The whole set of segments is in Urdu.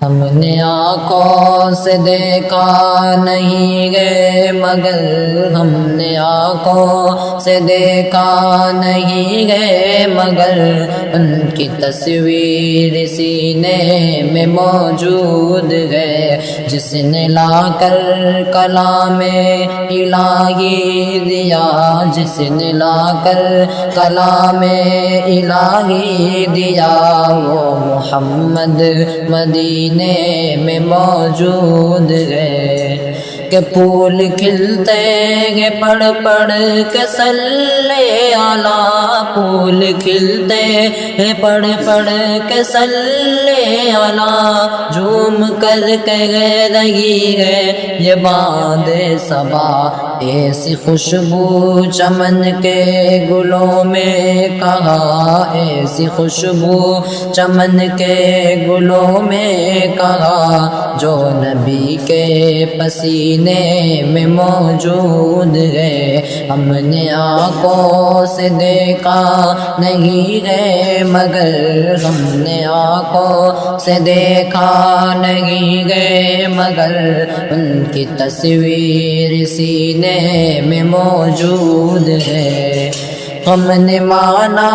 ہم نے آنکھوں سے دیکھا نہیں گئے مگر ہم نے آنکھوں سے دیکھا نہیں گئے مگر ان کی تصویر سینے میں موجود ہے جس نے لا کر کلام الہی دیا جس نے لا کر کلام الہی دیا وہ محمد مدینے میں موجود ہے کہ پھول کھلتے ہیں پڑھ پڑھ کے صلی علی پھول کھلتے ہیں پڑھ پڑھ کے صلی علی جھوم کر کہہ رہی ہے یہ باد صبا ایسی خوشبو چمن کے گلوں میں کہا ایسی خوشبو چمن کے گلوں میں کہا جو نبی کے پسینے میں موجود ہے ہم نے آنکھوں سے دیکھا نہیں ہے مگر ہم نے آنکھوں سے دیکھا نہیں گئے مگر ان کی تصویر سینے میں موجود ہے ہم نے مانا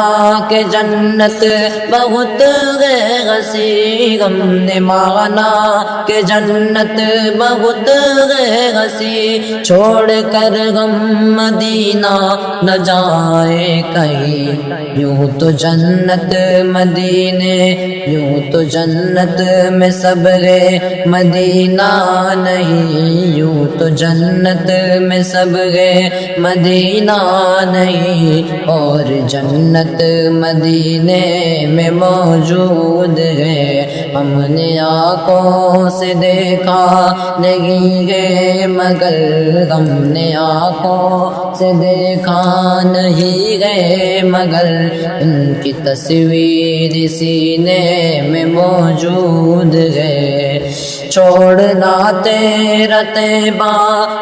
کہ جنت بہت ہے ہنسی ہم نے مانا کہ جنت بہت ہے ہنسی چھوڑ کر ہم مدینہ نہ جائیں کہیں یوں تو جنت مدینے یوں تو جنت میں سب ہے مدینہ نہیں یوں تو جنت میں سب ہے مدینہ نہیں اور جنت مدینے میں موجود ہے ہم نے آنکھوں سے دیکھا نہیں ہے مگر ہم نے آنکھوں سے دیکھا نہیں ہے مگر ان کی تصویر سینے میں موجود ہے چھوڑنا تیرا طیبہ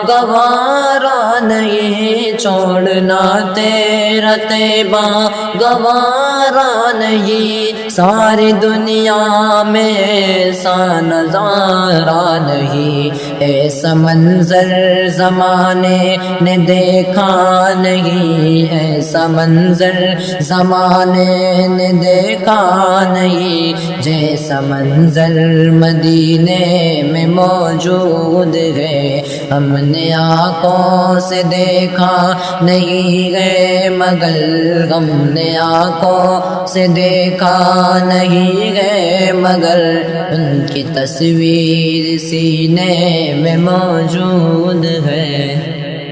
گوارا نہیں چھوڑنا تیرا طیبہ گوارا نہیں ساری دنیا میں ایسا نظارہ نہیں ایسا منظر زمانے نے دیکھا نہیں ایسا منظر زمانے نے دیکھا نہیں جیسا منظر مدینے میں موجود ہے ہم نے آنکھوں سے دیکھا نہیں گئے مگر ہم نے آنکھوں سے دیکھا نہیں گئے مگر ان کی تصویر سینے میں موجود ہے